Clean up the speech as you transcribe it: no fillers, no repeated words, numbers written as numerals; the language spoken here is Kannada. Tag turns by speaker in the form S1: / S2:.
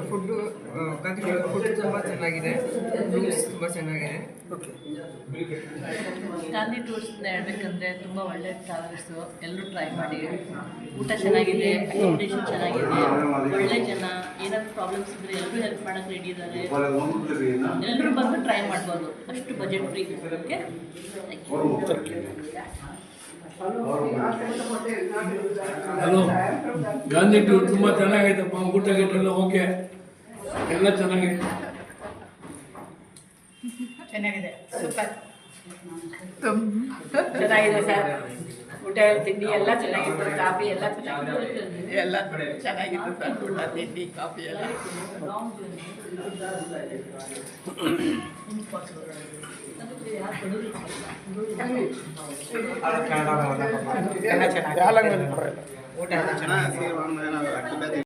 S1: ಫುಡ್ಡು ಫುಡ್ ತುಂಬ ಚೆನ್ನಾಗಿದೆ, ರೂಮ್ಸ್ ತುಂಬ ಚೆನ್ನಾಗಿದೆ.
S2: ಗಾಂಧಿ ಟೂರ್ಸ್ನ ಹೇಳ್ಬೇಕಂದ್ರೆ ತುಂಬ ಒಳ್ಳೆ ಟ್ರಾವೆಲ್ಸು, ಎಲ್ಲರೂ ಟ್ರೈ ಮಾಡಿ. ಊಟ ಚೆನ್ನಾಗಿದೆ, ಅಕಾಮಿಡೇಷನ್ ಚೆನ್ನಾಗಿದೆ, ಒಳ್ಳೆ ಜನ. ಏನಾದರೂ ಪ್ರಾಬ್ಲಮ್ಸ್ ಇದ್ದರೆ ಎಲ್ಲರೂ ಹೆಲ್ಪ್ ಮಾಡೋಕ್ಕೆ ರೆಡಿ ಇದ್ದಾರೆ. ಎಲ್ಲರೂ ಬಂದು ಟ್ರೈ ಮಾಡ್ಬೋದು, ಅಷ್ಟು budget free. Okay,
S3: hello, Gandhi tour ತುಂಬ ಚೆನ್ನಾಗೈತಪ್ಪ. ಊಟ ಗೀಟೆಲ್ಲ ಓಕೆ, ಎಲ್ಲ ಚೆನ್ನಾಗಿದೆ.
S2: ಚೆನ್ನಾಗಿದೆ, ಸೂಪರ್, ಚೆನ್ನಾಗಿದೆ ಸರ್. ಊಟ ತಿಂಡಿ ಎಲ್ಲ ಚೆನ್ನಾಗಿತ್ತು, ಕಾಫಿ ಎಲ್ಲ ಚೆನ್ನಾಗಿತ್ತು,
S1: ಎಲ್ಲ ಚೆನ್ನಾಗಿತ್ತು ಸರ್. ಊಟ ತಿಂಡಿ ಕಾಫಿ ಎಲ್ಲ ಊಟ ಎಲ್ಲ ಚೆನ್ನಾಗಿ.